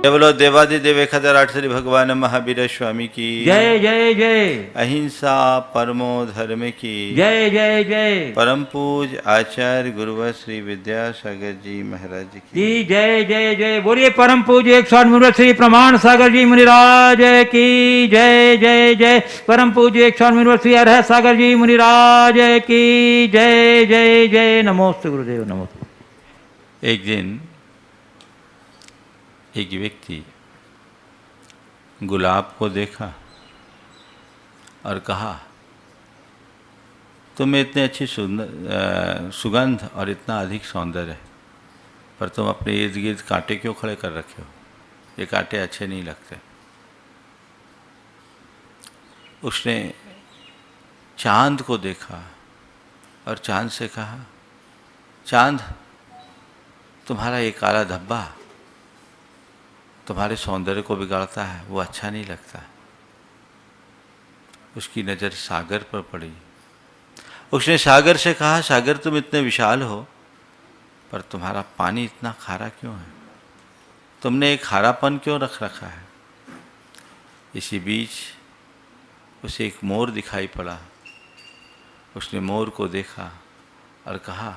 बोलो देवादिदेव खतराट श्री भगवान महावीर स्वामी की जय जय जय। अहिंसा परमो धर्म की जय जय जय। परम पूज आचार्य गुरुवर श्री विद्यासागर जी महाराज की जी जय जय जय। बोलिए परम पूज्य 108 श्री प्रमाण सागर जी मुनिराज की जय जय जय। परम पूज्य 108 श्री अरहत सागर जी मुनिराज की जय जय जय। नमोस्तु गुरुदेव नमोस्तु। एक दिन एक व्यक्ति गुलाब को देखा और कहा, तुम में इतनी अच्छी सुगंध और इतना अधिक सौंदर्य है, पर तुम अपने इर्द गिर्द कांटे क्यों खड़े कर रखे हो? ये कांटे अच्छे नहीं लगते। उसने चांद को देखा और चांद से कहा, चांद, तुम्हारा ये काला धब्बा तुम्हारे सौंदर्य को बिगाड़ता है, वो अच्छा नहीं लगता। उसकी नज़र सागर पर पड़ी। उसने सागर से कहा, सागर तुम इतने विशाल हो, पर तुम्हारा पानी इतना खारा क्यों है? तुमने एक खारापन क्यों रख रखा है? इसी बीच उसे एक मोर दिखाई पड़ा। उसने मोर को देखा और कहा,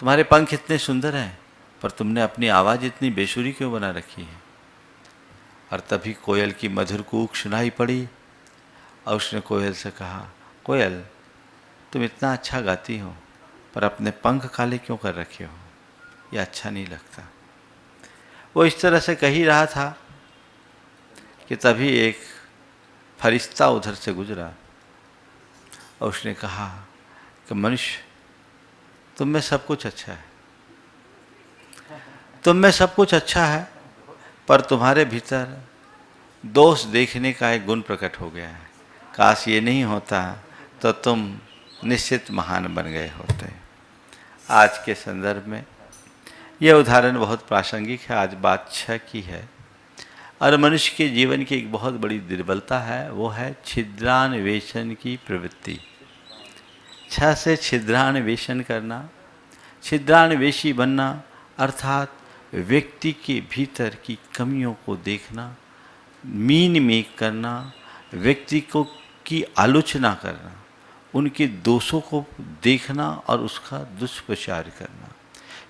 तुम्हारे पंख इतने सुंदर हैं, पर तुमने अपनी आवाज़ इतनी बेसुरी क्यों बना रखी है? और तभी कोयल की मधुर कूक सुनाई पड़ी और उसने कोयल से कहा, कोयल, तुम इतना अच्छा गाती हो, पर अपने पंख काले क्यों कर रखे हो? यह अच्छा नहीं लगता। वो इस तरह से कह ही रहा था कि तभी एक फरिश्ता उधर से गुजरा और उसने कहा कि मनुष्य, तुम में सब कुछ अच्छा है, तुम में सब कुछ अच्छा है, पर तुम्हारे भीतर दोष देखने का एक गुण प्रकट हो गया है। काश ये नहीं होता तो तुम निश्चित महान बन गए होते। आज के संदर्भ में यह उदाहरण बहुत प्रासंगिक है। आज बात 6 की है और मनुष्य के जीवन की एक बहुत बड़ी दुर्बलता है, वो है छिद्रान्वेषण की प्रवृत्ति। 6 से छिद्रान्वेषण करना, छिद्रान्वेषी बनना अर्थात व्यक्ति के भीतर की कमियों को देखना, मीन मेक करना, व्यक्ति को की आलोचना करना, उनके दोषों को देखना और उसका दुष्प्रचार करना,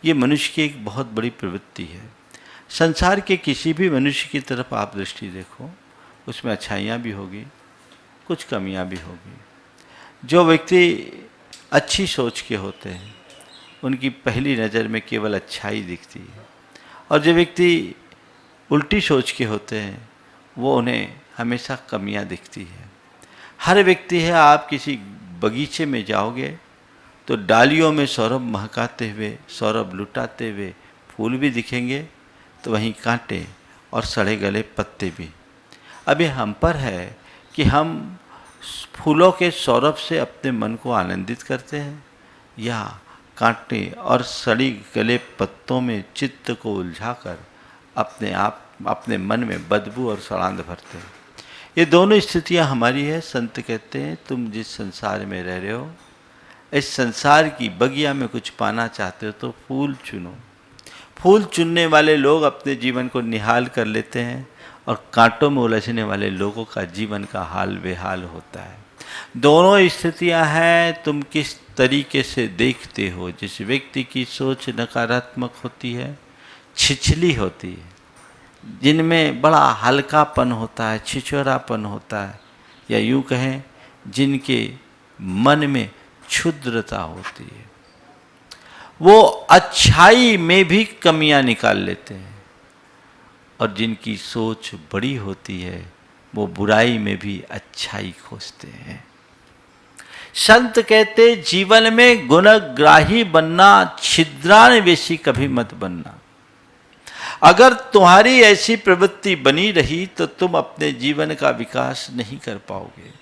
ये मनुष्य की एक बहुत बड़ी प्रवृत्ति है। संसार के किसी भी मनुष्य की तरफ आप दृष्टि देखो, उसमें अच्छाइयाँ भी होगी, कुछ कमियाँ भी होगी। जो व्यक्ति अच्छी सोच के होते हैं उनकी पहली नज़र में केवल अच्छाई दिखती है, और जो व्यक्ति उल्टी सोच के होते हैं वो उन्हें हमेशा कमियां दिखती है। हर व्यक्ति है, आप किसी बगीचे में जाओगे तो डालियों में सौरभ महकाते हुए, सौरभ लुटाते हुए फूल भी दिखेंगे, तो वहीं कांटे और सड़े गले पत्ते भी। अब ये हम पर है कि हम फूलों के सौरभ से अपने मन को आनंदित करते हैं या कांटे और सड़ी गले पत्तों में चित्त को उलझाकर अपने आप अपने मन में बदबू और सड़ांध भरते हैं। ये दोनों स्थितियां हमारी है। संत कहते हैं, तुम जिस संसार में रह रहे हो, इस संसार की बगिया में कुछ पाना चाहते हो तो फूल चुनो। फूल चुनने वाले लोग अपने जीवन को निहाल कर लेते हैं और कांटों में उलझने वाले लोगों का जीवन का हाल बेहाल होता है। दोनों स्थितियां हैं, तुम किस तरीके से देखते हो। जिस व्यक्ति की सोच नकारात्मक होती है, छिछली होती है, जिनमें बड़ा हल्कापन होता है, छिछोरापन होता है, या यूँ कहें जिनके मन में क्षुद्रता होती है, वो अच्छाई में भी कमियां निकाल लेते हैं, और जिनकी सोच बड़ी होती है वो बुराई में भी अच्छाई खोजते हैं। संत कहते, जीवन में गुणग्राही बनना, छिद्रान्वेषी कभी मत बनना। अगर तुम्हारी ऐसी प्रवृत्ति बनी रही तो तुम अपने जीवन का विकास नहीं कर पाओगे।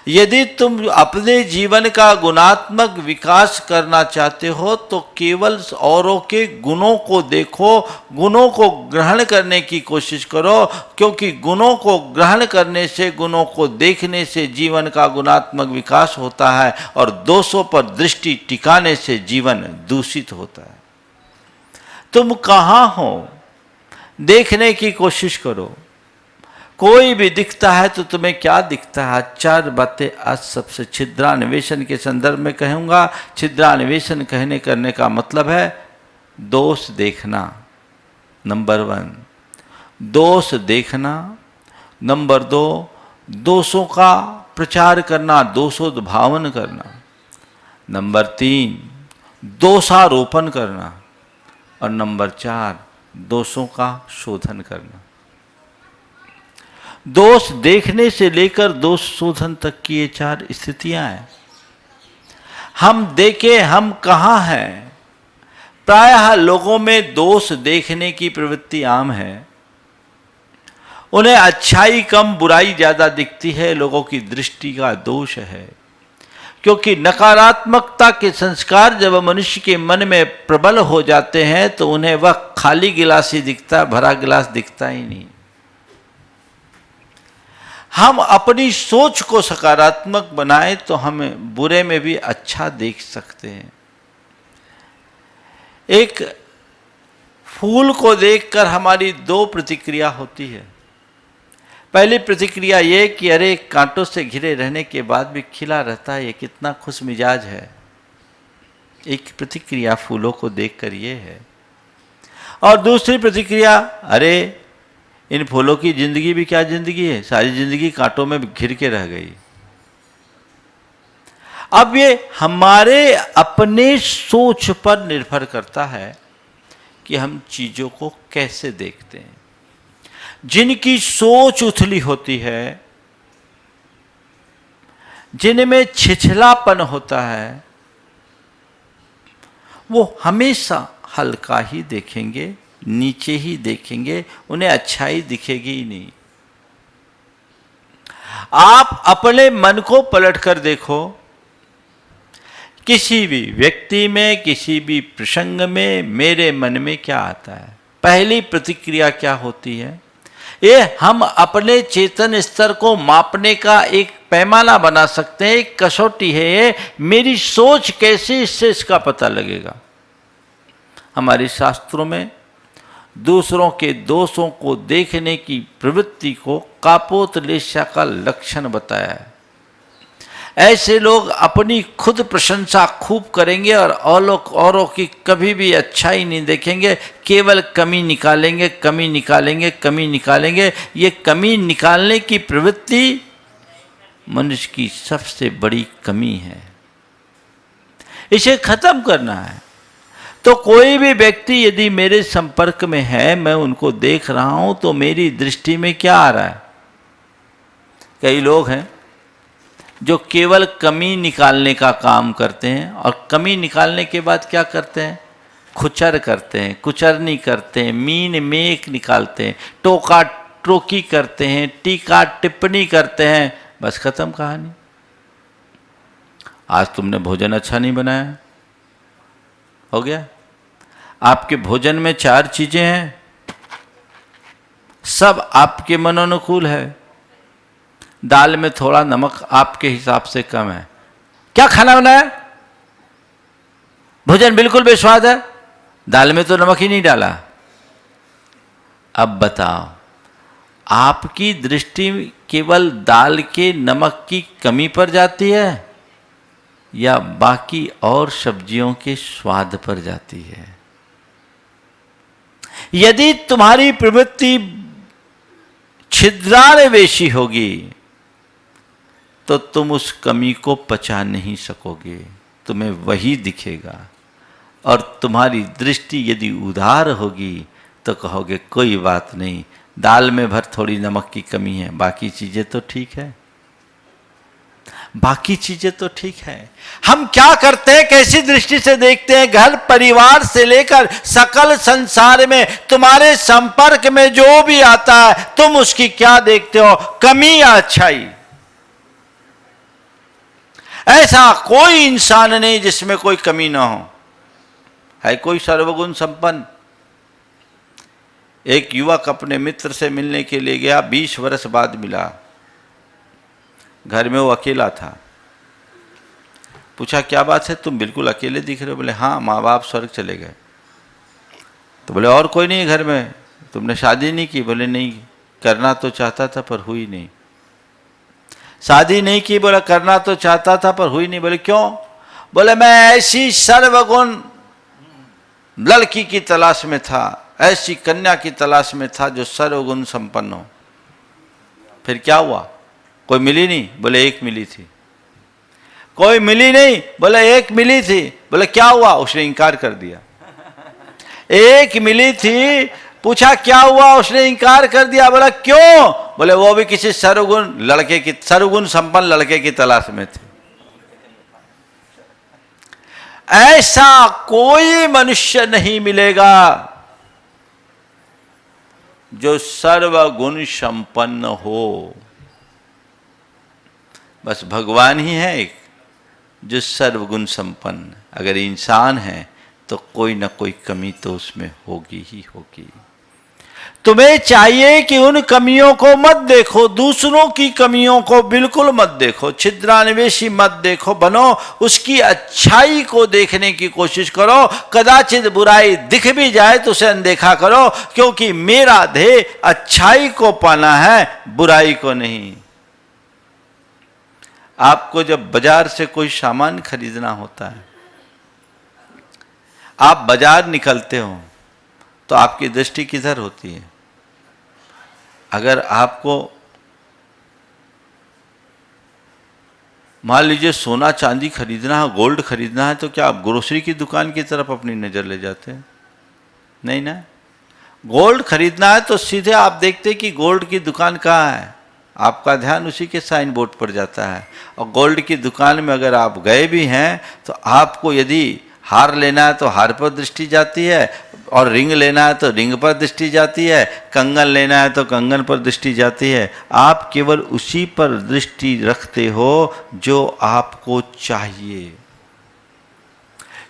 यदि तुम अपने जीवन का गुणात्मक विकास करना चाहते हो तो केवल औरों के गुणों को देखो, गुणों को ग्रहण करने की कोशिश करो, क्योंकि गुणों को ग्रहण करने से, गुणों को देखने से जीवन का गुणात्मक विकास होता है, और दोषों पर दृष्टि टिकाने से जीवन दूषित होता है। तुम कहाँ हो? देखने की कोशिश करो। कोई भी दिखता है तो तुम्हें क्या दिखता है? 4 बातें आज सबसे छिद्रान्वेषण के संदर्भ में कहूँगा। छिद्रान्वेषण कहने करने का मतलब है दोष देखना, नंबर 1, दोष देखना। नंबर 2, दोषों का प्रचार करना, दोषोद्भावन करना। नंबर 3, दोषारोपण करना। और नंबर 4, दोषों का शोधन करना। दोष देखने से लेकर दोष शोधन तक की ये 4 स्थितियां हैं। हम देखें हम कहाँ हैं? प्रायः लोगों में दोष देखने की प्रवृत्ति आम है। उन्हें अच्छाई कम, बुराई ज्यादा दिखती है। लोगों की दृष्टि का दोष है, क्योंकि नकारात्मकता के संस्कार जब मनुष्य के मन में प्रबल हो जाते हैं तो उन्हें वह खाली गिलास ही दिखता, भरा गिलास दिखता ही नहीं। हम अपनी सोच को सकारात्मक बनाएं तो हमें बुरे में भी अच्छा देख सकते हैं। एक फूल को देखकर हमारी 2 प्रतिक्रिया होती है। पहली प्रतिक्रिया ये कि अरे कांटों से घिरे रहने के बाद भी खिला रहता है, ये कितना खुश मिजाज है। एक प्रतिक्रिया फूलों को देखकर ये है। और दूसरी प्रतिक्रिया, अरे इन फूलों की जिंदगी भी क्या जिंदगी है, सारी जिंदगी कांटों में घिर के रह गई। अब ये हमारे अपने सोच पर निर्भर करता है कि हम चीजों को कैसे देखते हैं। जिनकी सोच उथली होती है, जिनमें छिछलापन होता है, वो हमेशा हल्का ही देखेंगे, नीचे ही देखेंगे, उन्हें अच्छाई दिखेगी ही नहीं। आप अपने मन को पलट कर देखो, किसी भी व्यक्ति में, किसी भी प्रसंग में मेरे मन में क्या आता है? पहली प्रतिक्रिया क्या होती है? ये हम अपने चेतन स्तर को मापने का एक पैमाना बना सकते हैं, एक कसौटी है ये। मेरी सोच कैसी, इससे इसका पता लगेगा। हमारे शास्त्रों में दूसरों के दोषों को देखने की प्रवृत्ति को कापोतलेशा का लक्षण बताया है। ऐसे लोग अपनी खुद प्रशंसा खूब करेंगे और औरों की कभी भी अच्छाई नहीं देखेंगे, केवल कमी निकालेंगे, कमी निकालेंगे, कमी निकालेंगे। ये कमी निकालने की प्रवृत्ति मनुष्य की सबसे बड़ी कमी है, इसे खत्म करना है। तो कोई भी व्यक्ति यदि मेरे संपर्क में है, मैं उनको देख रहा हूं, तो मेरी दृष्टि में क्या आ रहा है? कई लोग हैं जो केवल कमी निकालने का काम करते हैं, और कमी निकालने के बाद क्या करते हैं? खुचर करते हैं, कुचरनी करते हैं, मीन मेक निकालते हैं, टोका टोकी करते हैं, टीका टिप्पणी करते हैं। बस खत्म कहानी। आज तुमने भोजन अच्छा नहीं बनाया, हो गया। आपके भोजन में 4 चीजें हैं, सब आपके मनोनुकूल है। दाल में थोड़ा नमक आपके हिसाब से कम है, क्या खाना बनाया? भोजन बिल्कुल बेस्वाद है, दाल में तो नमक ही नहीं डाला। अब बताओ, आपकी दृष्टि केवल दाल के नमक की कमी पर जाती है या बाकी और सब्जियों के स्वाद पर जाती है? यदि तुम्हारी प्रवृत्ति छिद्रान्वेषी होगी तो तुम उस कमी को पचा नहीं सकोगे, तुम्हें वही दिखेगा। और तुम्हारी दृष्टि यदि उदार होगी तो कहोगे कोई बात नहीं, दाल में भर थोड़ी नमक की कमी है, बाकी चीजें तो ठीक है, बाकी चीजें तो ठीक है। हम क्या करते हैं, कैसी दृष्टि से देखते हैं? घर परिवार से लेकर सकल संसार में तुम्हारे संपर्क में जो भी आता है, तुम उसकी क्या देखते हो, कमी या अच्छाई? ऐसा कोई इंसान नहीं जिसमें कोई कमी ना हो। है कोई सर्वगुण संपन्न? एक युवक अपने मित्र से मिलने के लिए गया, 20 वर्ष बाद मिला। घर में वो अकेला था। पूछा क्या बात है, तुम बिल्कुल अकेले दिख रहे हो? बोले हाँ, माँ बाप स्वर्ग चले गए। तो बोले और कोई नहीं घर में? तुमने शादी नहीं की? बोले नहीं, करना तो चाहता था पर हुई नहीं। शादी नहीं की? बोला करना तो चाहता था पर हुई नहीं। बोले क्यों? बोले मैं ऐसी सर्वगुण लड़की की तलाश में था, ऐसी कन्या की तलाश में था जो सर्वगुण संपन्न हो। फिर क्या हुआ? कोई मिली नहीं? बोले एक मिली थी। कोई मिली नहीं? बोले एक मिली थी। बोले क्या हुआ? उसने इनकार कर दिया। एक मिली थी, पूछा क्या हुआ? उसने इनकार कर दिया। बोला क्यों? बोले वो भी किसी सर्वगुण लड़के की, सर्वगुण संपन्न लड़के की तलाश में थे। ऐसा कोई मनुष्य नहीं मिलेगा जो सर्वगुण संपन्न हो। बस भगवान ही है एक जो सर्वगुण संपन्न। अगर इंसान है तो कोई ना कोई कमी तो उसमें होगी ही होगी। तुम्हें चाहिए कि उन कमियों को मत देखो, दूसरों की कमियों को बिल्कुल मत देखो, छिद्रान्वेषी मत देखो, बनो उसकी अच्छाई को देखने की कोशिश करो। कदाचित बुराई दिख भी जाए तो उसे अनदेखा करो, क्योंकि मेरा ध्येय अच्छाई को पाना है, बुराई को नहीं। आपको जब बाजार से कोई सामान खरीदना होता है, आप बाजार निकलते हो तो आपकी दृष्टि किधर होती है? अगर आपको मान लीजिए सोना चांदी खरीदना है, गोल्ड खरीदना है, तो क्या आप ग्रोसरी की दुकान की तरफ अपनी नजर ले जाते हैं? नहीं ना। गोल्ड खरीदना है तो सीधे आप देखते हैं कि गोल्ड की दुकान कहाँ है, आपका ध्यान उसी के साइन बोर्ड पर जाता है। और गोल्ड की दुकान में अगर आप गए भी हैं तो आपको यदि हार लेना है तो हार पर दृष्टि जाती है, और रिंग लेना है तो रिंग पर दृष्टि जाती है, कंगन लेना है तो कंगन पर दृष्टि जाती है। आप केवल उसी पर दृष्टि रखते हो जो आपको चाहिए।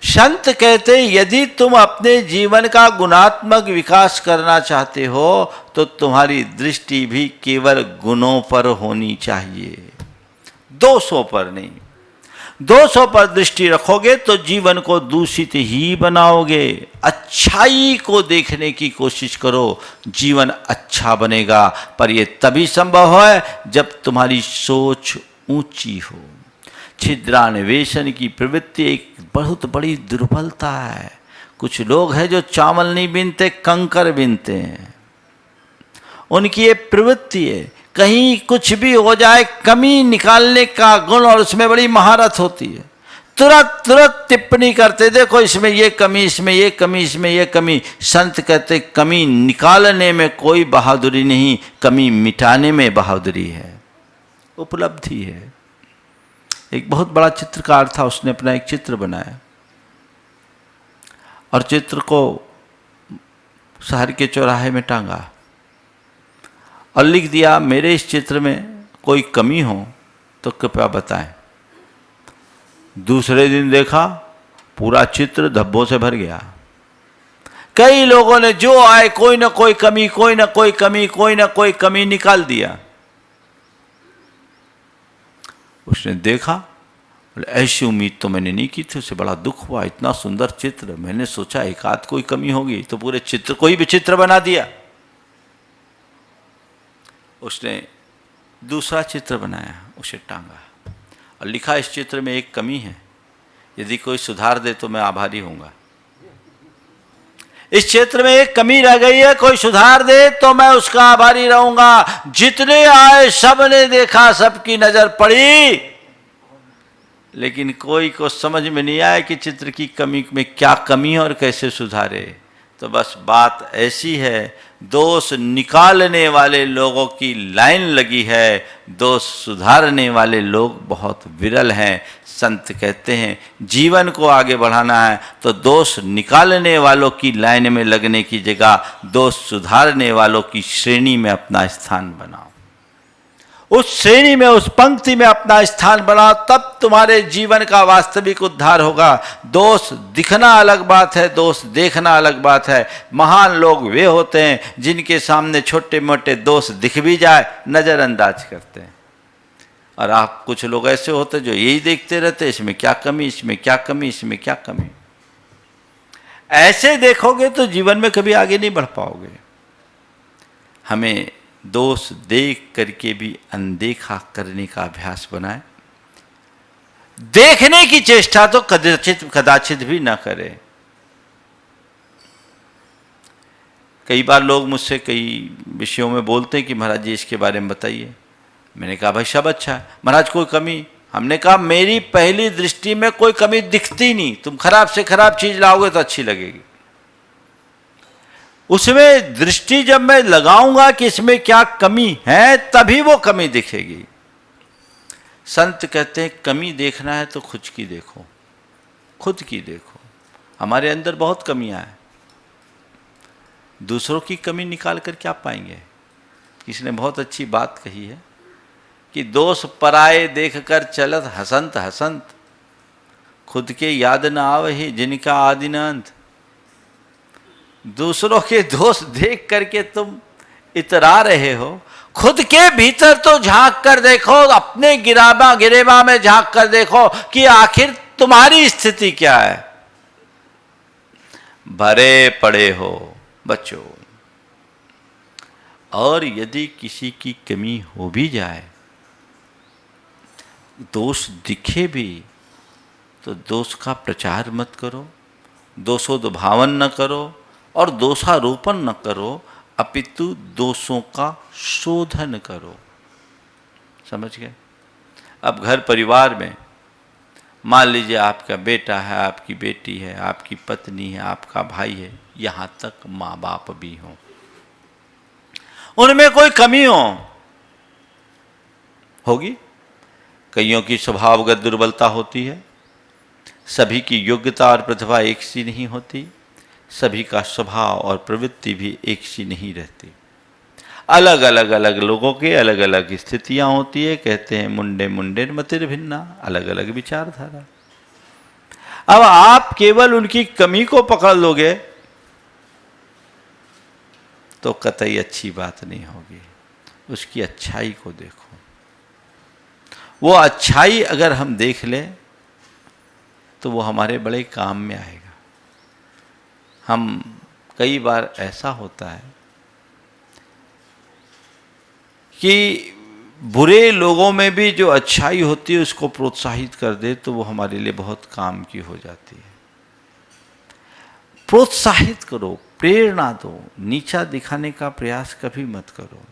संत कहते यदि तुम अपने जीवन का गुणात्मक विकास करना चाहते हो तो तुम्हारी दृष्टि भी केवल गुणों पर होनी चाहिए, दोषों पर नहीं। दोषों पर दृष्टि रखोगे तो जीवन को दूषित ही बनाओगे। अच्छाई को देखने की कोशिश करो, जीवन अच्छा बनेगा। पर यह तभी संभव है जब तुम्हारी सोच ऊंची हो। छिद्रान्वेषण की प्रवृत्ति एक बहुत बड़ी दुर्बलता है। कुछ लोग हैं जो चावल नहीं बीनते, कंकर बीनते हैं। उनकी ये प्रवृत्ति है, कहीं कुछ भी हो जाए कमी निकालने का गुण, और उसमें बड़ी महारत होती है। तुरंत तुरंत टिप्पणी करते, देखो इसमें ये कमी, इसमें ये कमी, इसमें ये कमी। संत कहते कमी निकालने में कोई बहादुरी नहीं, कमी मिटाने में बहादुरी है, उपलब्धि है। एक बहुत बड़ा चित्रकार था, उसने अपना एक चित्र बनाया और चित्र को शहर के चौराहे में टांगा और लिख दिया, मेरे इस चित्र में कोई कमी हो तो कृपया बताएं। दूसरे दिन देखा पूरा चित्र धब्बों से भर गया। कई लोगों ने जो आए कोई ना कोई कमी, कोई ना कोई कमी, कोई ना कोई कमी निकाल दिया। उसने देखा, बोले ऐसी उम्मीद तो मैंने नहीं की थी। उसे बड़ा दुख हुआ, इतना सुंदर चित्र, मैंने सोचा एक आध कोई कमी होगी, तो पूरे चित्र कोई भी चित्र बना दिया। उसने दूसरा चित्र बनाया, उसे टांगा और लिखा इस चित्र में एक कमी है, यदि कोई सुधार दे तो मैं आभारी होऊंगा। इस चित्र में एक कमी रह गई है, कोई सुधार दे तो मैं उसका आभारी रहूंगा। जितने आए सबने देखा, सबकी नजर पड़ी, लेकिन कोई को समझ में नहीं आया कि चित्र की कमी में क्या कमी है और कैसे सुधारे। तो बस बात ऐसी है, दोष निकालने वाले लोगों की लाइन लगी है, दोष सुधारने वाले लोग बहुत विरल हैं। संत कहते हैं जीवन को आगे बढ़ाना है तो दोष निकालने वालों की लाइन में लगने की जगह दोष सुधारने वालों की श्रेणी में अपना स्थान बनाओ। उस श्रेणी में, उस पंक्ति में अपना स्थान बनाओ, तब तुम्हारे जीवन का वास्तविक उद्धार होगा। दोष दिखना अलग बात है, दोष देखना अलग बात है। महान लोग वे होते हैं जिनके सामने छोटे मोटे दोष दिख भी जाए नजरअंदाज करते हैं, और आप कुछ लोग ऐसे होते जो यही देखते रहते, इसमें क्या कमी, इसमें क्या कमी, इसमें क्या कमी। ऐसे देखोगे तो जीवन में कभी आगे नहीं बढ़ पाओगे। हमें दोष देख करके भी अनदेखा करने का अभ्यास बनाए। देखने की चेष्टा तो कदाचित भी ना करें। कई बार लोग मुझसे कई विषयों में बोलते हैं कि महाराज जी इसके बारे में बताइए। मैंने कहा भाई सब अच्छा है। महाराज कोई कमी? हमने कहा मेरी पहली दृष्टि में कोई कमी दिखती नहीं। तुम खराब से खराब चीज लाओगे तो अच्छी लगेगी। उसमें दृष्टि जब मैं लगाऊंगा कि इसमें क्या कमी है तभी वो कमी दिखेगी। संत कहते हैं कमी देखना है तो खुद की देखो, खुद की देखो। हमारे अंदर बहुत कमियां हैं, दूसरों की कमी निकाल कर क्या पाएंगे। किसी ने बहुत अच्छी बात कही है कि दोष पराये देखकर चलत हसंत हसंत, खुद के याद न आवहि जिनका आदि न अंत। दूसरों के दोष देख करके तुम इतरा रहे हो, खुद के भीतर तो झांक कर देखो, अपने गिरेबा में झांक कर देखो कि आखिर तुम्हारी स्थिति क्या है। भरे पड़े हो बच्चों, और यदि किसी की कमी हो भी जाए, दोष दिखे भी, तो दोष का प्रचार मत करो, दोषोद्भावन न करो और दोषारोपण न करो, अपितु दोषों का शोधन करो। समझ गए? अब घर परिवार में मान लीजिए आपका बेटा है, आपकी बेटी है, आपकी पत्नी है, आपका भाई है, यहां तक माँ बाप भी हों, उनमें कोई कमी होगी। कईयों की स्वभावगत दुर्बलता होती है, सभी की योग्यता और प्रतिभा एक सी नहीं होती, सभी का स्वभाव और प्रवृत्ति भी एक सी नहीं रहती। अलग अलग लोगों के अलग अलग स्थितियां होती है। कहते हैं मुंडे मुंडे मतिर भिन्ना, अलग अलग विचारधारा। अब आप केवल उनकी कमी को पकड़ लोगे तो कतई अच्छी बात नहीं होगी। उसकी अच्छाई को देखो। वो अच्छाई अगर हम देख लें तो वो हमारे बड़े काम में आएगा। हम कई बार ऐसा होता है कि बुरे लोगों में भी जो अच्छाई होती है उसको प्रोत्साहित कर दे तो वो हमारे लिए बहुत काम की हो जाती है। प्रोत्साहित करो, प्रेरणा दो, नीचा दिखाने का प्रयास कभी मत करो।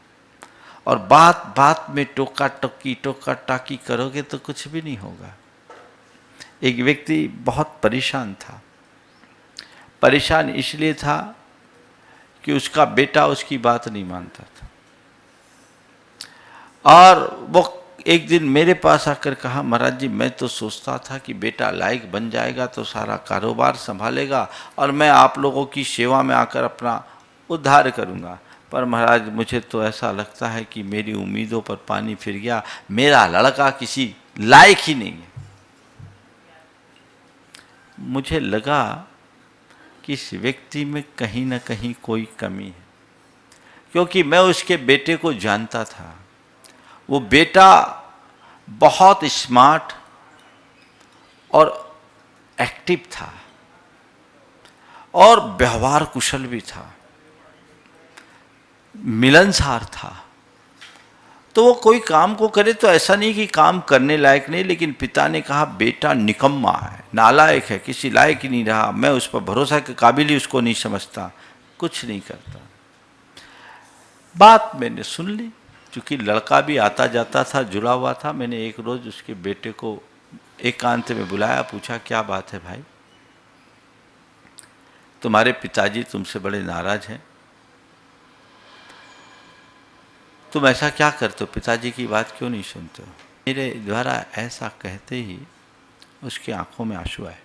और बात बात में टोका टाकी करोगे तो कुछ भी नहीं होगा। एक व्यक्ति बहुत परेशान था। परेशान इसलिए था कि उसका बेटा उसकी बात नहीं मानता था, और वो एक दिन मेरे पास आकर कहा, महाराज जी मैं तो सोचता था कि बेटा लायक बन जाएगा तो सारा कारोबार संभालेगा और मैं आप लोगों की सेवा में आकर अपना उद्धार करूंगा, पर महाराज मुझे तो ऐसा लगता है कि मेरी उम्मीदों पर पानी फिर गया, मेरा लड़का किसी लायक ही नहीं है। मुझे लगा कि इस व्यक्ति में कहीं ना कहीं कोई कमी है, क्योंकि मैं उसके बेटे को जानता था। वो बेटा बहुत स्मार्ट और एक्टिव था और व्यवहार कुशल भी था, मिलनसार था। तो वो कोई काम को करे तो ऐसा नहीं कि काम करने लायक नहीं, लेकिन पिता ने कहा बेटा निकम्मा है, नालायक है, किसी लायक ही नहीं रहा, मैं उस पर भरोसा के काबिल ही उसको नहीं समझता, कुछ नहीं करता। बात मैंने सुन ली, चूंकि लड़का भी आता जाता था, जुड़ा हुआ था। मैंने एक रोज उसके बेटे को एकांत में बुलाया, पूछा क्या बात है भाई, तुम्हारे पिताजी तुमसे बड़े नाराज हैं, तुम ऐसा क्या करते हो, पिताजी की बात क्यों नहीं सुनते हो। मेरे द्वारा ऐसा कहते ही उसकी आंखों में आंसू आए।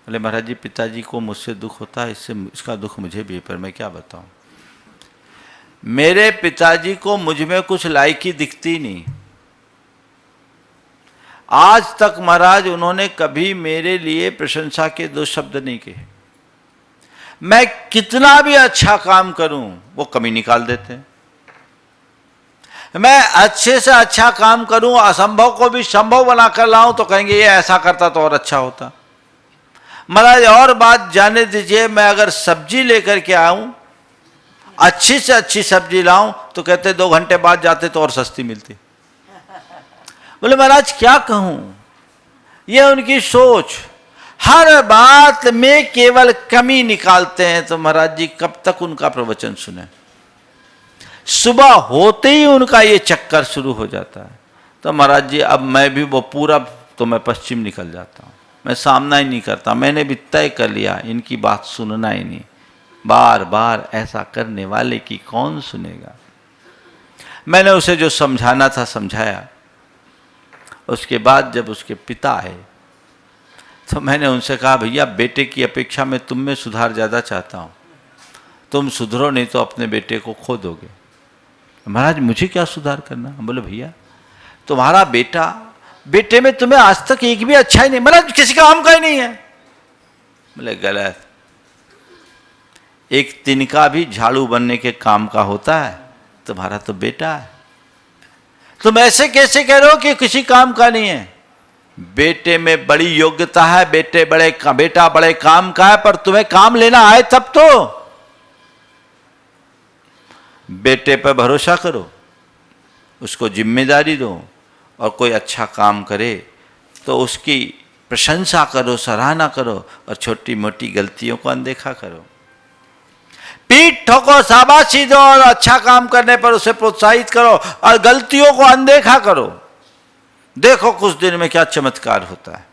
बोले महाराज जी पिताजी को मुझसे दुख होता है, इसका दुख मुझे भी है, पर मैं क्या बताऊं। मेरे पिताजी को मुझ में कुछ लायकी दिखती नहीं। आज तक महाराज उन्होंने कभी मेरे लिए प्रशंसा के दो शब्द नहीं कहे। मैं कितना भी अच्छा काम करूं वो कमी निकाल देते हैं। मैं अच्छे से अच्छा काम करूं, असंभव को भी संभव बनाकर लाऊं तो कहेंगे ये ऐसा करता तो और अच्छा होता। महाराज और बात जाने दीजिए, मैं अगर सब्जी लेकर के आऊं अच्छी से अच्छी सब्जी लाऊं तो कहते 2 घंटे बाद जाते तो और सस्ती मिलती। बोले महाराज क्या कहूं, ये उनकी सोच, हर बात में केवल कमी निकालते हैं। तो महाराज जी कब तक उनका प्रवचन सुने? सुबह होते ही उनका ये चक्कर शुरू हो जाता है। तो महाराज जी अब मैं भी वो पूरब तो मैं पश्चिम निकल जाता हूँ, मैं सामना ही नहीं करता। मैंने भी तय कर लिया इनकी बात सुनना ही नहीं। बार बार ऐसा करने वाले की कौन सुनेगा। मैंने उसे जो समझाना था समझाया। उसके बाद जब उसके पिता आए तो मैंने उनसे कहा भैया बेटे की अपेक्षा मैं तुम में सुधार ज़्यादा चाहता हूँ, तुम सुधरो नहीं तो अपने बेटे को खो दोगे। महाराज मुझे क्या सुधार करना? बोले भैया तुम्हारा बेटा, बेटे में तुम्हें आज तक एक भी अच्छा ही नहीं, महाराज किसी काम का ही नहीं है। बोले गलत, एक तिनका भी झाड़ू बनने के काम का होता है, तुम्हारा तो बेटा है। तुम ऐसे कैसे कह रहे हो कि किसी काम का नहीं है? बेटे में बड़ी योग्यता है, बेटा बड़े काम का है, पर तुम्हें काम लेना आए तब तो। बेटे पर भरोसा करो, उसको जिम्मेदारी दो, और कोई अच्छा काम करे तो उसकी प्रशंसा करो, सराहना करो, और छोटी मोटी गलतियों को अनदेखा करो। पीठ ठोको, शाबाशी दो, और अच्छा काम करने पर उसे प्रोत्साहित करो, और गलतियों को अनदेखा करो। देखो कुछ दिन में क्या चमत्कार होता है।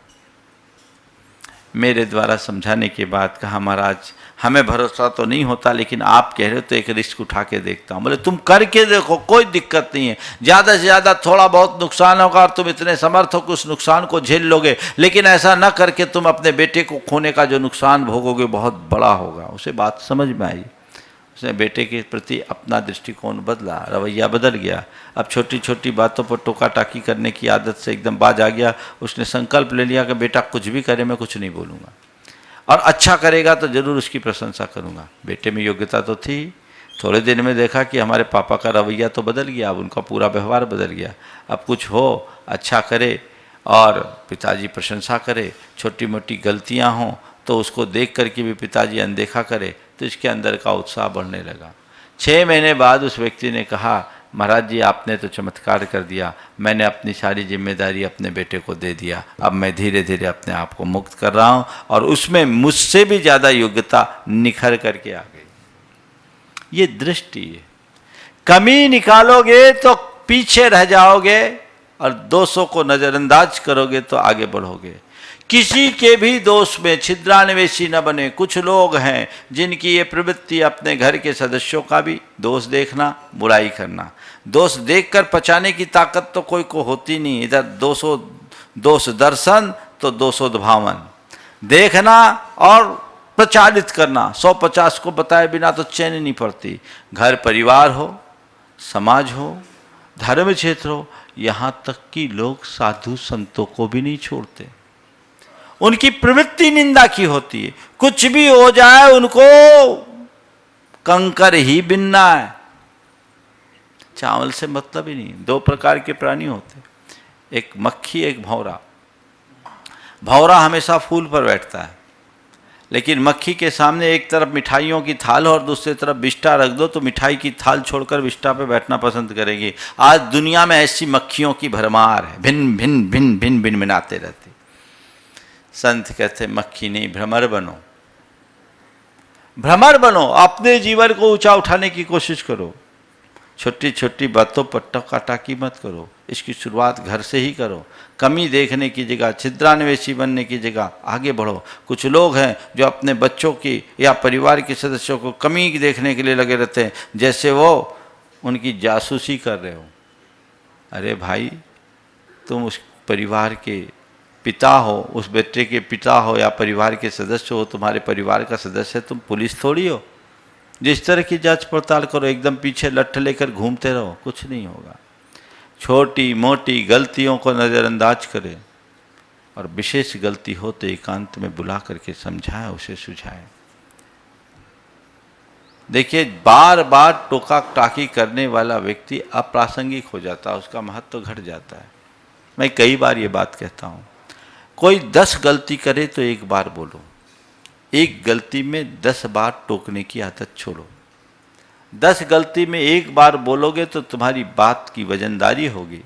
मेरे द्वारा समझाने के बाद कहा महाराज हमें भरोसा तो नहीं होता, लेकिन आप कह रहे हो तो एक रिस्क उठा के देखता हूं। बोले तुम करके देखो, कोई दिक्कत नहीं है, ज़्यादा से ज़्यादा थोड़ा बहुत नुकसान होगा और तुम इतने समर्थ हो कि उस नुकसान को झेल लोगे, लेकिन ऐसा न करके तुम अपने बेटे को खोने का जो नुकसान भोगोगे बहुत बड़ा होगा। उसे बात समझ में आई, उसने बेटे के प्रति अपना दृष्टिकोण बदला, रवैया बदल गया। अब छोटी छोटी बातों पर टोका टाकी करने की आदत से एकदम बाज आ गया। उसने संकल्प ले लिया कि बेटा कुछ भी करे मैं कुछ नहीं बोलूँगा, और अच्छा करेगा तो जरूर उसकी प्रशंसा करूँगा। बेटे में योग्यता तो थी। थोड़े दिन में देखा कि हमारे पापा का रवैया तो बदल गया, अब उनका पूरा व्यवहार बदल गया। अब कुछ हो अच्छा करे और पिताजी प्रशंसा करे, छोटी मोटी गलतियाँ हों तो उसको देख करके भी पिताजी अनदेखा करे, तो इसके अंदर का उत्साह बढ़ने लगा। 6 महीने बाद उस व्यक्ति ने कहा महाराज जी आपने तो चमत्कार कर दिया, मैंने अपनी सारी जिम्मेदारी अपने बेटे को दे दिया, अब मैं धीरे धीरे अपने आप को मुक्त कर रहा हूँ, और उसमें मुझसे भी ज़्यादा योग्यता निखर करके आ गई। ये दृष्टि है। कमी निकालोगे तो पीछे रह जाओगे, और दोषों को नज़रअंदाज करोगे तो आगे बढ़ोगे। किसी के भी दोष में छिद्रान्वेषी न बने। कुछ लोग हैं जिनकी ये प्रवृत्ति अपने घर के सदस्यों का भी दोष देखना, बुराई करना। दोष देखकर पचाने की ताकत तो कोई को होती नहीं। इधर दोष दर्शन तो दोषोद्भावन, देखना और प्रचारित करना। 150 को बताए बिना तो चैन नहीं पड़ती। घर परिवार हो, समाज हो, धर्म क्षेत्र हो, यहाँ तक कि लोग साधु संतों को भी नहीं छोड़ते। उनकी प्रवृत्ति निंदा की होती है। कुछ भी हो जाए उनको कंकर ही बिनना है, चावल से मतलब ही नहीं। 2 प्रकार के प्राणी होते, एक मक्खी एक भौरा। भौरा हमेशा फूल पर बैठता है, लेकिन मक्खी के सामने एक तरफ मिठाइयों की थाल और दूसरी तरफ बिष्टा रख दो तो मिठाई की थाल छोड़कर बिष्टा पे बैठना पसंद करेगी। आज दुनिया में ऐसी मक्खियों की भरमार है, भिन्न भिन्न भिन्न भिन्न भिन्न मिलाते रहती। संत कहते मक्खी नहीं, भ्रमर बनो। भ्रमर बनो, अपने जीवन को ऊंचा उठाने की कोशिश करो। छोटी छोटी बातों पर टोका-टाकी मत करो। इसकी शुरुआत घर से ही करो। कमी देखने की जगह, छिद्रान्वेषी बनने की जगह आगे बढ़ो। कुछ लोग हैं जो अपने बच्चों की या परिवार के सदस्यों को कमी देखने के लिए लगे रहते हैं, जैसे वो उनकी जासूसी कर रहे हो। अरे भाई, तुम उस परिवार के पिता हो, उस बेटे के पिता हो या परिवार के सदस्य हो, तुम्हारे परिवार का सदस्य है, तुम पुलिस थोड़ी हो। जिस तरह की जांच पड़ताल करो, एकदम पीछे लठ लेकर घूमते रहो, कुछ नहीं होगा। छोटी मोटी गलतियों को नज़रअंदाज करें, और विशेष गलती हो तो एकांत में बुला करके समझाएं, उसे सुझाएं। देखिए, बार बार टोका टाकी करने वाला व्यक्ति अप्रासंगिक हो जाता है, उसका महत्व घट जाता है। मैं कई बार ये बात कहता हूँ, कोई 10 गलती करे तो 1 बार बोलो। एक गलती में 10 बार टोकने की आदत छोड़ो। 10 गलती में एक बार बोलोगे तो तुम्हारी बात की वजनदारी होगी,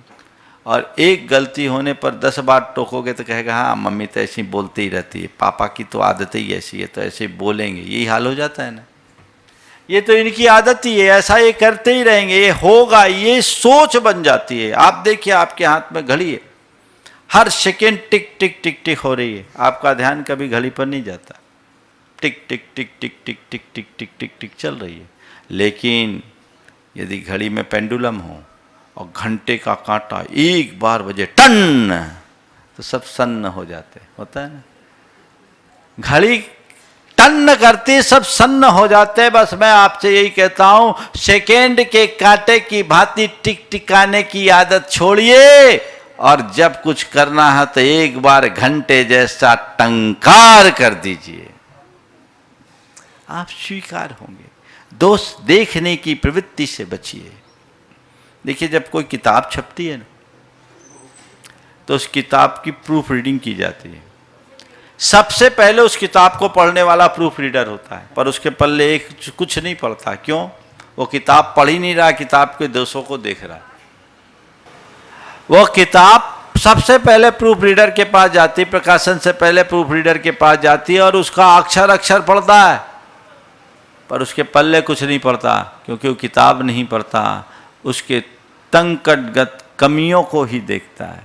और एक गलती होने पर 10 बार टोकोगे तो कहेगा हाँ मम्मी तो ऐसी बोलती ही रहती है, पापा की तो आदत ही ऐसी है, तो ऐसे बोलेंगे। यही हाल हो जाता है ना। ये तो इनकी आदत ही है, ऐसा ये करते ही रहेंगे, ये होगा, ये सोच बन जाती है। आप देखिए आपके हाथ में घड़ी है, हर सेकेंड टिक टिक टिक टिक हो रही है, आपका ध्यान कभी घड़ी पर नहीं जाता। टिक टिक टिक टिक टिक टिक टिक टिक टिक टिक चल रही है। लेकिन यदि घड़ी में पेंडुलम हो और घंटे का कांटा एक बार बजे टन, तो सब सन्न हो जाते, होता है ना। घड़ी टन करती सब सन्न हो जाते। बस मैं आपसे यही कहता हूं, सेकेंड के कांटे की भांति टिक टिकाने की आदत छोड़िए, और जब कुछ करना है तो एक बार घंटे जैसा टंकार कर दीजिए, आप स्वीकार होंगे। दोष देखने की प्रवृत्ति से बचिए। देखिए जब कोई किताब छपती है ना, तो उस किताब की प्रूफ रीडिंग की जाती है। सबसे पहले उस किताब को पढ़ने वाला प्रूफ रीडर होता है, पर उसके पल्ले एक कुछ नहीं पढ़ता। क्यों? वो किताब पढ़ ही नहीं रहा, किताब के दोषों को देख रहा। वो किताब सबसे पहले प्रूफ रीडर के पास जाती है, प्रकाशन से पहले प्रूफ रीडर के पास जाती है, और उसका अक्षर अक्षर पढ़ता है, पर उसके पल्ले कुछ नहीं पढ़ता, क्योंकि वो किताब नहीं पढ़ता, उसके तंकटगत कमियों को ही देखता है।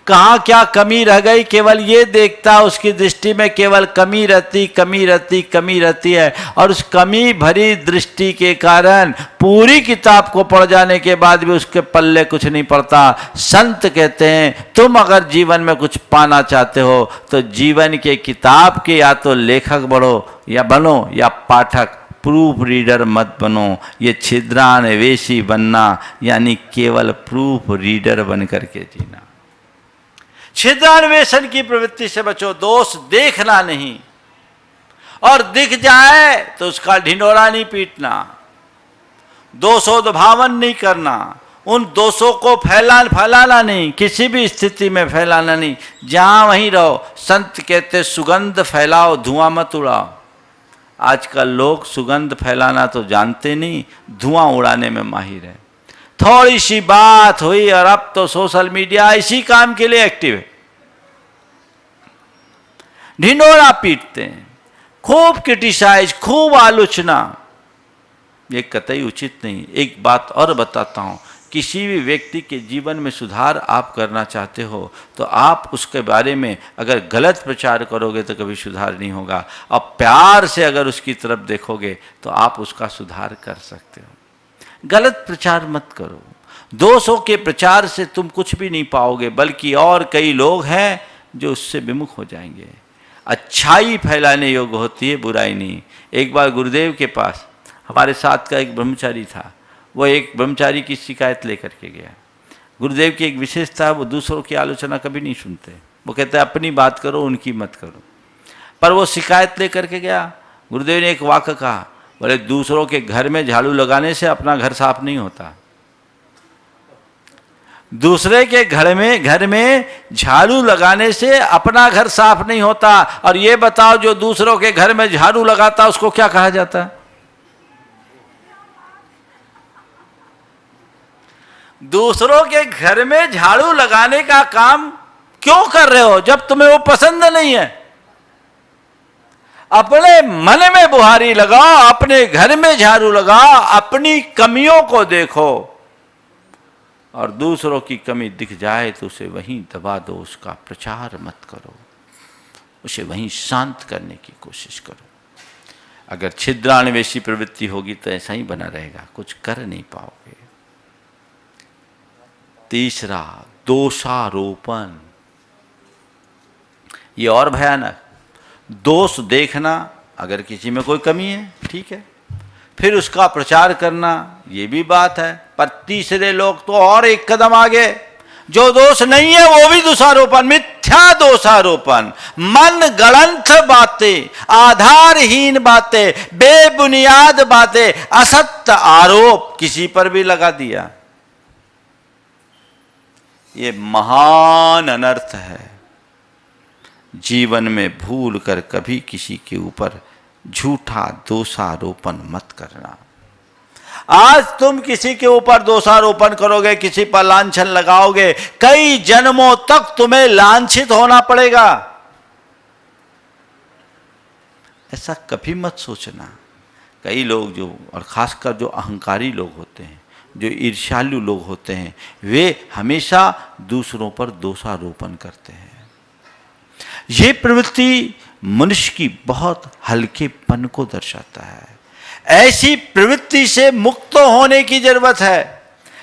कहाँ क्या कमी रह गई केवल ये देखता, उसकी दृष्टि में केवल कमी रहती है, और उस कमी भरी दृष्टि के कारण पूरी किताब को पढ़ जाने के बाद भी उसके पल्ले कुछ नहीं पड़ता। संत कहते हैं तुम अगर जीवन में कुछ पाना चाहते हो तो जीवन के किताब के या तो लेखक बनो या पाठक, प्रूफ रीडर मत बनो। ये छिद्रान्वेषी बनना यानी केवल प्रूफ रीडर बन करके जीना। छिद्रान्वेषण की प्रवृत्ति से बचो, दोष देखना नहीं, और दिख जाए तो उसका ढिंढोरा नहीं पीटना, दोषोद्भावन नहीं करना, उन दोषों को फैलाना नहीं, किसी भी स्थिति में फैलाना नहीं, जहां वहीं रहो। संत कहते सुगंध फैलाओ, धुआं मत उड़ाओ। आजकल लोग सुगंध फैलाना तो जानते नहीं, धुआं उड़ाने में माहिर है। थोड़ी सी बात हुई और अब तो सोशल मीडिया इसी काम के लिए एक्टिव है, ढिंढोरा पीटते हैं, खूब क्रिटिसाइज, खूब आलोचना। ये कतई उचित नहीं। एक बात और बताता हूं, किसी भी व्यक्ति के जीवन में सुधार आप करना चाहते हो तो आप उसके बारे में अगर गलत प्रचार करोगे तो कभी सुधार नहीं होगा, और प्यार से अगर उसकी तरफ देखोगे तो आप उसका सुधार कर सकते हो। गलत प्रचार मत करो, दोषों के प्रचार से तुम कुछ भी नहीं पाओगे, बल्कि और कई लोग हैं जो उससे विमुख हो जाएंगे। अच्छाई फैलाने योग्य होती है, बुराई नहीं। एक बार गुरुदेव के पास हमारे साथ का एक ब्रह्मचारी था, वो एक ब्रह्मचारी की शिकायत लेकर के गया। गुरुदेव की एक विशेषता, वो दूसरों की आलोचना कभी नहीं सुनते, वो कहते हैं अपनी बात करो, उनकी मत करो। पर वो शिकायत लेकर के गया, गुरुदेव ने एक वाक्य कहा, बोले दूसरों के घर में झाड़ू लगाने से अपना घर साफ नहीं होता। दूसरे के घर में झाड़ू लगाने से अपना घर साफ नहीं होता। और ये बताओ जो दूसरों के घर में झाड़ू लगाता उसको क्या कहा जाता है? दूसरों के घर में झाड़ू लगाने का काम क्यों कर रहे हो जब तुम्हें वो पसंद नहीं है? अपने मन में बुहारी लगाओ, अपने घर में झाड़ू लगाओ, अपनी कमियों को देखो, और दूसरों की कमी दिख जाए तो उसे वहीं दबा दो, उसका प्रचार मत करो, उसे वहीं शांत करने की कोशिश करो। अगर छिद्रान्वेषी प्रवृत्ति होगी तो ऐसा ही बना रहेगा, कुछ कर नहीं पाओगे। तीसरा, दोषारोपण। ये और भयानक। दोष देखना, अगर किसी में कोई कमी है ठीक है, फिर उसका प्रचार करना, ये भी बात है। पर तीसरे लोग तो और एक कदम आगे, जो दोष नहीं है वो भी दोषारोपण, मिथ्या दोषारोपण, मन गढ़ंत बातें, आधारहीन बातें, बेबुनियाद बातें, असत्य आरोप किसी पर भी लगा दिया। ये महान अनर्थ है। जीवन में भूल कर कभी किसी के ऊपर झूठा दोषारोपण मत करना। आज तुम किसी के ऊपर दोषारोपण करोगे, किसी पर लांछन लगाओगे, कई जन्मों तक तुम्हें लांछित होना पड़ेगा। ऐसा कभी मत सोचना। कई लोग जो, और खासकर जो अहंकारी लोग होते हैं, जो ईर्ष्यालु लोग होते हैं, वे हमेशा दूसरों पर दोषारोपण करते हैं। ये प्रवृत्ति मनुष्य की बहुत हल्केपन को दर्शाता है। ऐसी प्रवृत्ति से मुक्त होने की जरूरत है।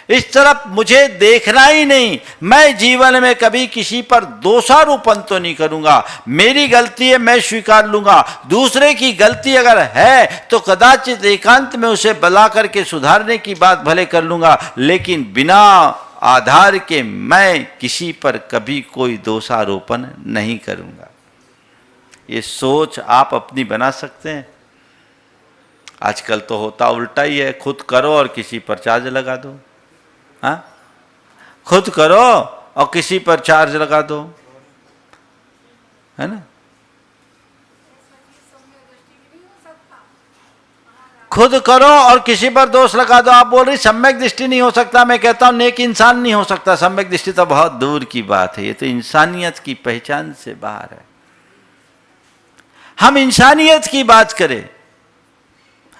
इस तरफ मुझे देखना ही नहीं, मैं जीवन में कभी किसी पर दोषारोपण तो नहीं करूंगा, मेरी गलती है मैं स्वीकार लूंगा, दूसरे की गलती अगर है तो कदाचित एकांत में उसे बुला करके सुधारने की बात भले कर लूंगा, लेकिन बिना आधार के मैं किसी पर कभी कोई दोषारोपण नहीं करूंगा। ये सोच आप अपनी बना सकते हैं। आजकल तो होता उल्टा ही है, खुद करो और किसी पर चार्ज लगा दो। हाँ, खुद करो और किसी पर चार्ज लगा दो, है ना। खुद करो और किसी पर दोष लगा दो। आप बोल रही सम्यक दृष्टि नहीं हो सकता, मैं कहता हूं नेक इंसान नहीं हो सकता। सम्यक दृष्टि तो बहुत दूर की बात है, ये तो इंसानियत की पहचान से बाहर है। हम इंसानियत की बात करें,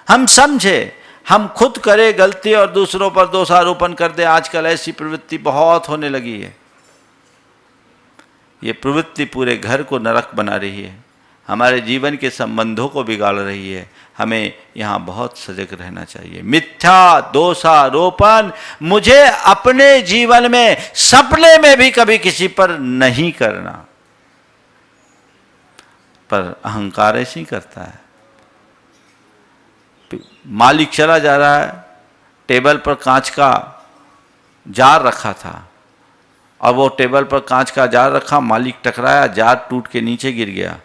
हम समझे, हम खुद करें गलती और दूसरों पर दोषारोपण कर दें। आजकल ऐसी प्रवृत्ति बहुत होने लगी है। ये प्रवृत्ति पूरे घर को नरक बना रही है, हमारे जीवन के संबंधों को बिगाड़ रही है। हमें यहाँ बहुत सजग रहना चाहिए। मिथ्या दोषारोपण मुझे अपने जीवन में सपने में भी कभी किसी पर नहीं करना। पर अहंकार ऐसे ही करता है। मालिक चला जा रहा है, टेबल पर कांच का जार रखा था और वो टेबल पर कांच का जार रखा, मालिक टकराया, जार टूट के नीचे गिर गया।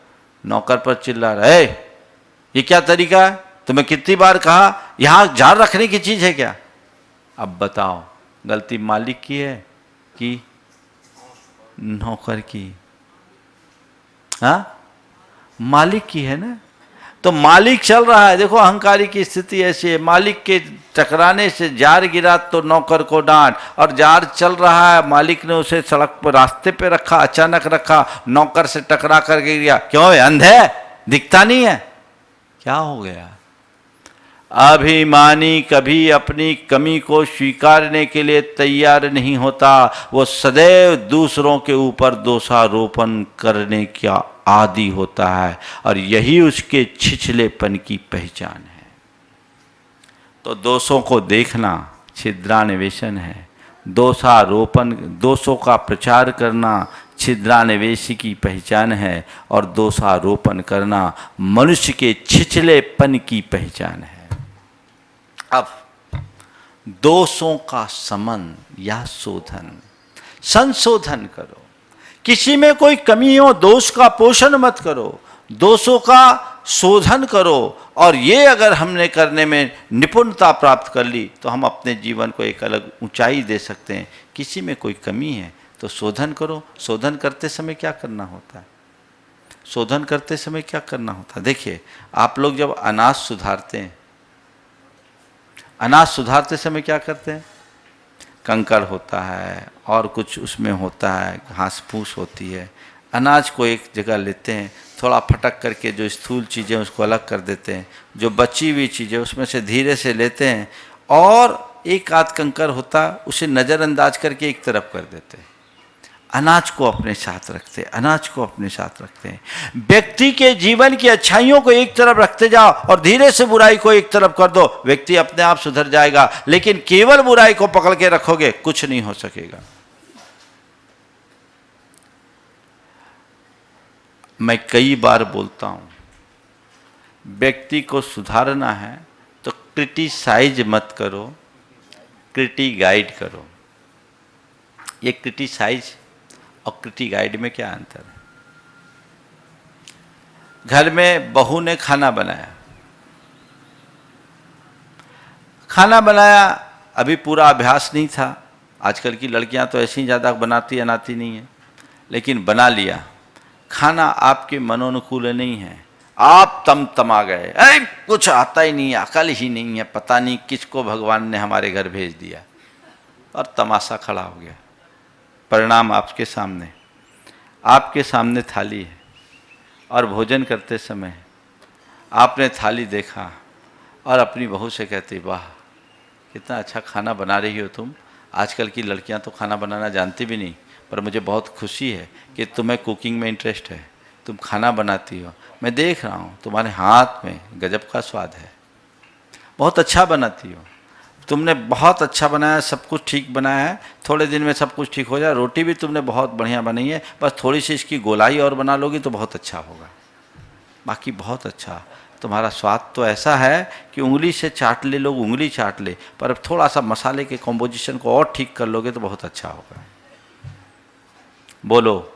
नौकर पर चिल्ला रहा है, ये क्या तरीका है, तुम्हें कितनी बार कहा यहां जार रखने की चीज है क्या। अब बताओ गलती मालिक की है कि नौकर की। हाँ, मालिक की है ना। तो मालिक चल रहा है, देखो अहंकारी की स्थिति ऐसी है, मालिक के टकराने से जार गिरा तो नौकर को डांट, और जार चल रहा है, मालिक ने उसे सड़क पर रास्ते पे रखा, अचानक रखा, नौकर से टकरा कर गिर गया। क्यों है, अंधे है, दिखता नहीं है, क्या हो गया। अभिमानी कभी अपनी कमी को स्वीकारने के लिए तैयार नहीं होता, वो सदैव दूसरों के ऊपर दोषारोपण करने का आदी होता है, और यही उसके छिछलेपन की पहचान है। तो दोषों को देखना छिद्रान्वेषण है, दोषारोपण, दोषों का प्रचार करना छिद्रान्वेषी की पहचान है, और दोषारोपण करना मनुष्य के छिछलेपन की पहचान है। अब दोषों का समन या शोधन, संशोधन करो। किसी में कोई कमी हो, दोष का पोषण मत करो, दोषों का शोधन करो। और ये अगर हमने करने में निपुणता प्राप्त कर ली तो हम अपने जीवन को एक अलग ऊंचाई दे सकते हैं। किसी में कोई कमी है तो शोधन करो। शोधन करते समय क्या करना होता है, शोधन करते समय क्या करना होता है। देखिए, आप लोग जब अनाज सुधारते हैं, अनाज सुधारते समय क्या करते हैं, कंकड़ होता है और कुछ उसमें होता है, घास फूस होती है। अनाज को एक जगह लेते हैं, थोड़ा फटक करके जो स्थूल चीज़ें उसको अलग कर देते हैं, जो बची हुई चीज़ें उसमें से धीरे से लेते हैं, और एक आध कंकड़ होता उसे नज़रअंदाज करके एक तरफ कर देते हैं। अनाज को अपने साथ रखते हैं, अनाज को अपने साथ रखते हैं। व्यक्ति के जीवन की अच्छाइयों को एक तरफ रखते जाओ और धीरे से बुराई को एक तरफ कर दो, व्यक्ति अपने आप सुधर जाएगा। लेकिन केवल बुराई को पकड़ के रखोगे, कुछ नहीं हो सकेगा। मैं कई बार बोलता हूं, व्यक्ति को सुधारना है तो क्रिटिसाइज मत करो, क्रिटिगाइड करो। ये क्रिटिसाइज और क्रिटिगाइड में क्या अंतर है। घर में बहू ने खाना बनाया, खाना बनाया, अभी पूरा अभ्यास नहीं था। आजकल की लड़कियां तो ऐसी ज़्यादा बनाती अनाती नहीं है, लेकिन बना लिया। खाना आपके मनोनुकूल नहीं है, आप तमा गए, अरे कुछ आता ही नहीं, अकल ही नहीं है, पता नहीं किसको भगवान ने हमारे घर भेज दिया, और तमाशा खड़ा हो गया। परिणाम आपके सामने थाली है, और भोजन करते समय आपने थाली देखा और अपनी बहू से कहती, वाह कितना अच्छा खाना बना रही हो तुम। आजकल की लड़कियां तो खाना बनाना जानती भी नहीं, पर मुझे बहुत खुशी है कि तुम्हें कुकिंग में इंटरेस्ट है, तुम खाना बनाती हो, मैं देख रहा हूँ तुम्हारे हाथ में गजब का स्वाद है, बहुत अच्छा बनाती हो, तुमने बहुत अच्छा बनाया, सब कुछ ठीक बनाया है, थोड़े दिन में सब कुछ ठीक हो जाए। रोटी भी तुमने बहुत बढ़िया बनाई है, बस थोड़ी सी इसकी गोलाई और बना लोगी तो बहुत अच्छा होगा। बाकी बहुत अच्छा, तुम्हारा स्वाद तो ऐसा है कि उंगली से चाट ले, लोग उंगली चाट ले, पर अब थोड़ा सा मसाले के कॉम्पोजिशन को और ठीक कर लोगे तो बहुत अच्छा होगा। बोलो,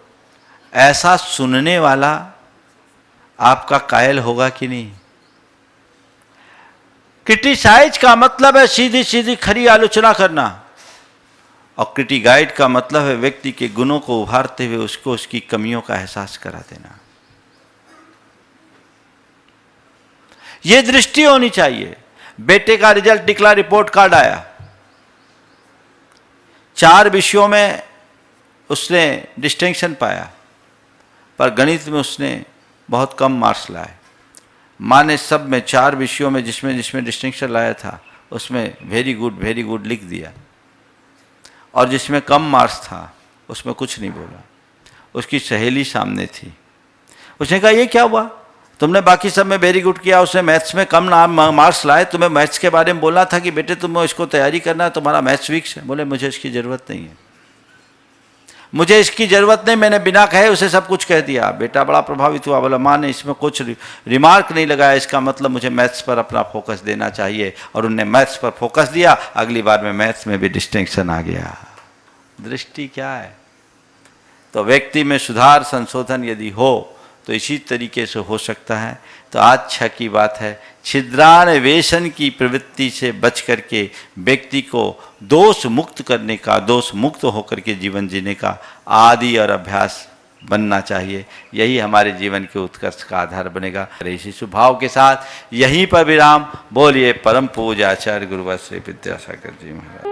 ऐसा सुनने वाला आपका कायल होगा कि नहीं? क्रिटिसाइज का मतलब है सीधी सीधी खरी आलोचना करना, और क्रिटिगाइड का मतलब है व्यक्ति के गुणों को उभारते हुए उसको उसकी कमियों का एहसास करा देना। यह दृष्टि होनी चाहिए। बेटे का रिजल्ट निकला, रिपोर्ट कार्ड आया, 4 विषयों में उसने डिस्टिंक्शन पाया, पर गणित में उसने बहुत कम मार्क्स लाए। माँ ने सब में 4 विषयों में जिसमें डिस्टिंक्शन लाया था उसमें वेरी गुड लिख दिया, और जिसमें कम मार्क्स था उसमें कुछ नहीं बोला। उसकी सहेली सामने थी, उसने कहा ये क्या हुआ, तुमने बाकी सब में वेरी गुड किया, उसने मैथ्स में कम मार्क्स लाए, तुम्हें मैथ्स के बारे में बोला था कि बेटे तुम्हें इसको तैयारी करना है, तुम्हारा मैथ्स वीक है। बोले मुझे इसकी ज़रूरत नहीं है, मुझे इसकी ज़रूरत नहीं, मैंने बिना कहे उसे सब कुछ कह दिया। बेटा बड़ा प्रभावित हुआ, बोला माँ ने इसमें कुछ रिमार्क नहीं लगाया, इसका मतलब मुझे मैथ्स पर अपना फोकस देना चाहिए, और उनने मैथ्स पर फोकस दिया। अगली बार में मैथ्स में भी डिस्टिंक्शन आ गया। दृष्टि क्या है? तो व्यक्ति में सुधार संशोधन यदि हो तो इसी तरीके से हो सकता है। तो अच्छा की बात है, छिद्रान्वेषण की प्रवृत्ति से बच करके व्यक्ति को दोष मुक्त करने का, दोष मुक्त होकर के जीवन जीने का आदि और अभ्यास बनना चाहिए। यही हमारे जीवन के उत्कर्ष का आधार बनेगा। इसी स्वभाव के साथ यहीं पर विराम। बोलिए परम पूज्य आचार्य गुरुवर श्री विद्यासागर जी महाराज।